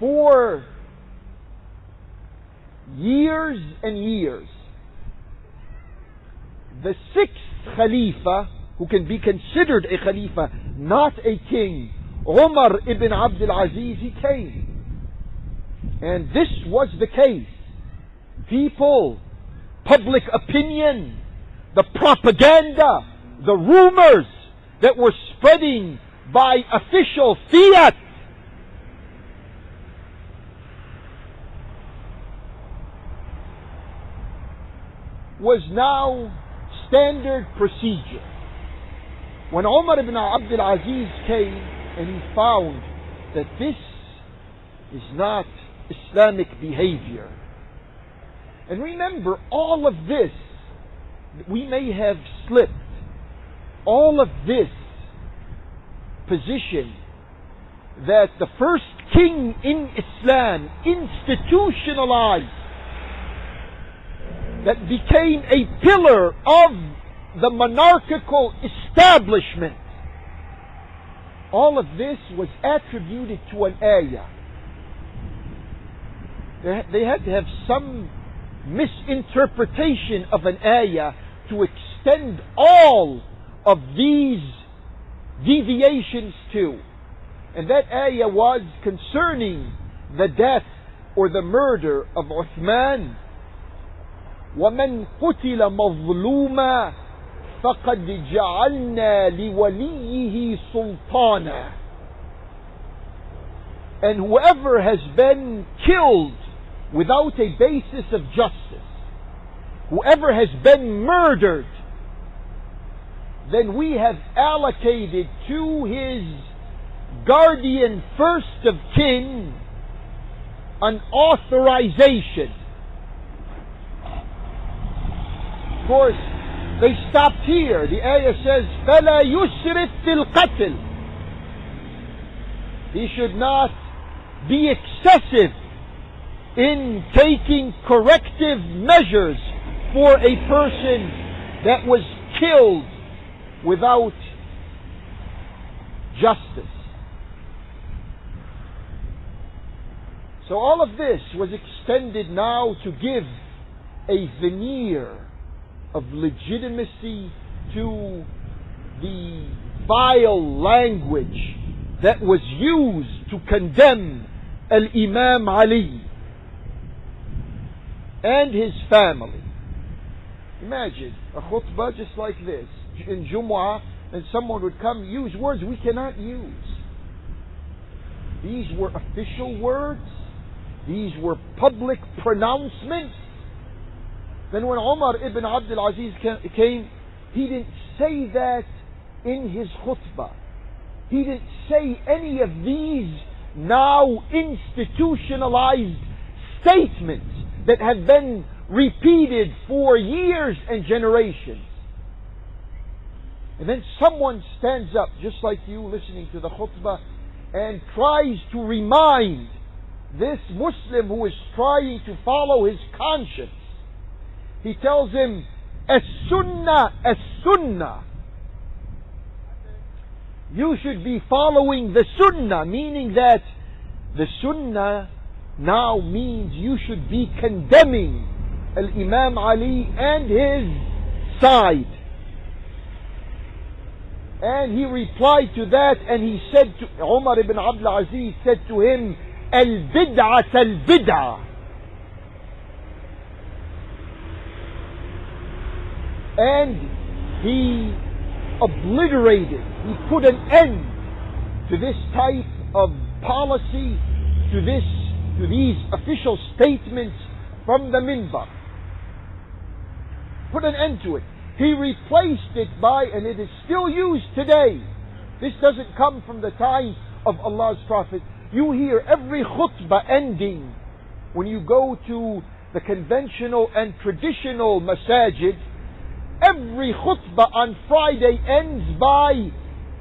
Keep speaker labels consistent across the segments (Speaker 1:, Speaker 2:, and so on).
Speaker 1: for years and years. The sixth Khalifa, who can be considered a Khalifa, not a king, Umar ibn Abdul Aziz, he came. And this was the case. People, public opinion, the propaganda, the rumors that were spreading by official fiat was now standard procedure. When Umar ibn Abdul Aziz came and he found that this is not Islamic behavior. And remember, all of this, we may have slipped, all of this position that the first king in Islam institutionalized, that became a pillar of the monarchical establishment, all of this was attributed to an ayah. They had to have some misinterpretation of an ayah to extend all of these deviations to. And that ayah was concerning the death or the murder of Uthman. وَمَنْ قُتِلَ مَظْلُومًا فَقَدْ جَعَلْنَا لِوَلِيِّهِ سُلْطَانًا. And whoever has been killed without a basis of justice, whoever has been murdered, then we have allocated to his guardian first of kin an authorization. Of course, they stopped here. The ayah says, فَلَا يُسْرِفْ فِي الْقَتْلِ. He should not be excessive in taking corrective measures for a person that was killed without justice. So all of this was extended now to give a veneer of legitimacy to the vile language that was used to condemn Al-Imam Ali and his family. Imagine a khutbah just like this in Jumu'ah, and someone would come use words we cannot use. These were official words. These were public pronouncements. Then when Umar ibn Abdul Aziz came, he didn't say that in his khutbah. He didn't say any of these now institutionalized statements that have been repeated for years and generations. And then someone stands up, just like you listening to the khutbah, and tries to remind this Muslim who is trying to follow his conscience. He tells him, as-sunnah, as-sunnah. You should be following the sunnah, meaning that the sunnah now means you should be condemning Al-Imam Ali and his side. And he replied to that, and he said to Umar ibn Abdul Aziz said to him, Al-bid'at al-bid'ah. And he obliterated, he put an end to this type of policy, to these official statements from the minbar. Put an end to it. He replaced it by, and it is still used today. This doesn't come from the time of Allah's Prophet. You hear every khutbah ending, when you go to the conventional and traditional masajid, every khutbah on Friday ends by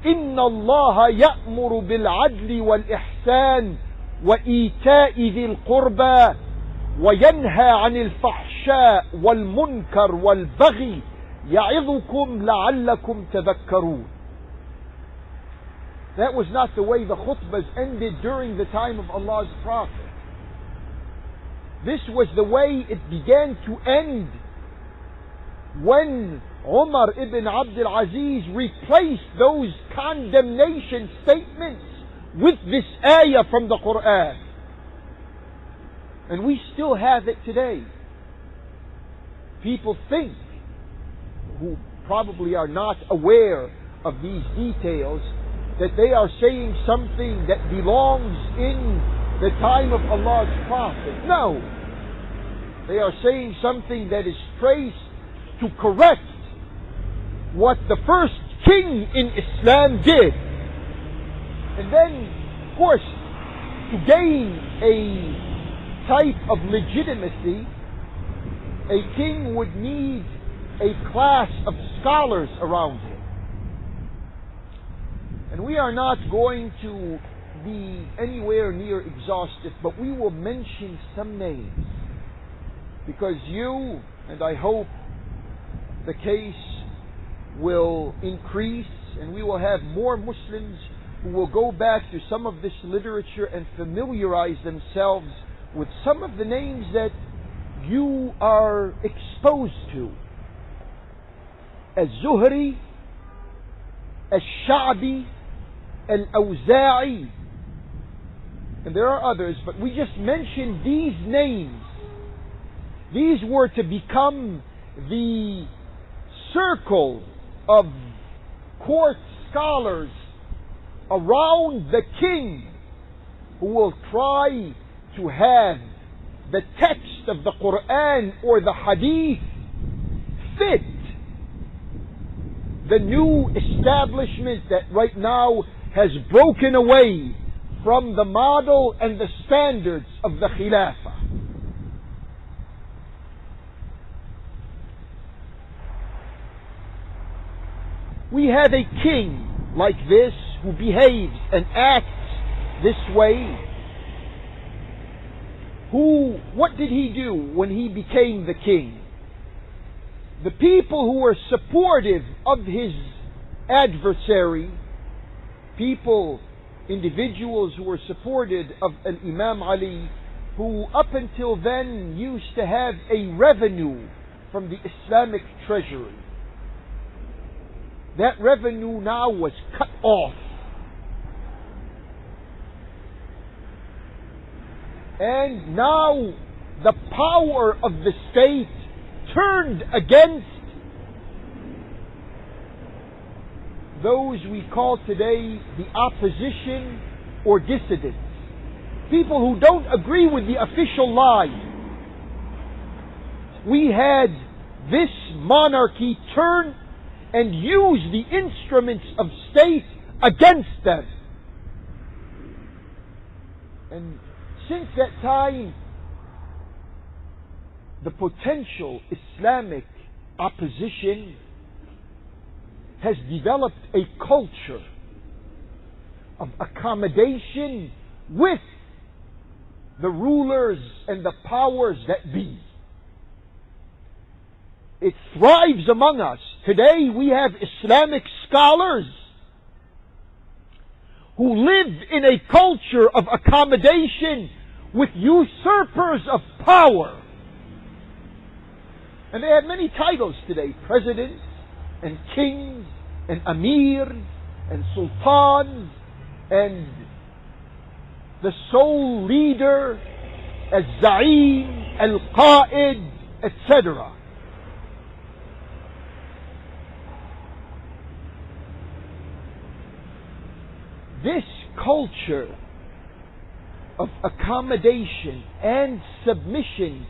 Speaker 1: إِنَّ اللَّهَ يَأْمُرُ بِالْعَدْلِ وَالْإِحْسَانِ وَإِيتَاءِ ذِي الْقُرْبَى وَيَنْهَى عَنِ الْفَحْشَاءِ وَالْمُنْكَرِ وَالْبَغْيِ يَعِظُكُمْ لَعَلَّكُمْ تَذَكَّرُونَ. That was not the way the khutbahs ended during the time of Allah's Prophet. This was the way it began to end when Umar ibn Abdul Aziz replaced those condemnation statements with this ayah from the Quran. And we still have it today. People think, who probably are not aware of these details, that they are saying something that belongs in the time of Allah's Prophet. No. They are saying something that is traced to correct what the first king in Islam did. And then, of course, to gain a type of legitimacy, a king would need a class of scholars around him. And we are not going to be anywhere near exhaustive, but we will mention some names. Because you, and I hope the case will increase, and we will have more Muslims who will go back to some of this literature and familiarize themselves with some of the names that you are exposed to. Al-Zuhri, Al-Sha'bi, Al-Awza'i. And there are others, but we just mentioned these names. These were to become the circle of court scholars around the king, who will try to have the text of the Quran or the Hadith fit the new establishment that right now has broken away from the model and the standards of the Khilafah. We have a king like this who behaves and acts this way. What did he do when he became the king? The people who were supportive of his adversary, individuals who were supported of Imam Ali, who up until then used to have a revenue from the Islamic treasury. That revenue now was cut off. And now the power of the state turned against those we call today the opposition or dissidents. People who don't agree with the official line. We had this monarchy turn and use the instruments of state against them. And since that time, the potential Islamic opposition has developed a culture of accommodation with the rulers and the powers that be. It thrives among us. Today we have Islamic scholars who live in a culture of accommodation with usurpers of power. And they have many titles today: presidents and kings and amirs and sultans and the sole leader, al-za'im, al-qa'id, etc. This culture of accommodation and submission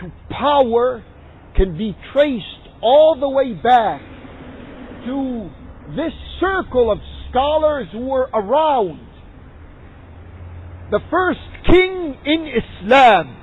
Speaker 1: to power can be traced all the way back to this circle of scholars who were around the first king in Islam,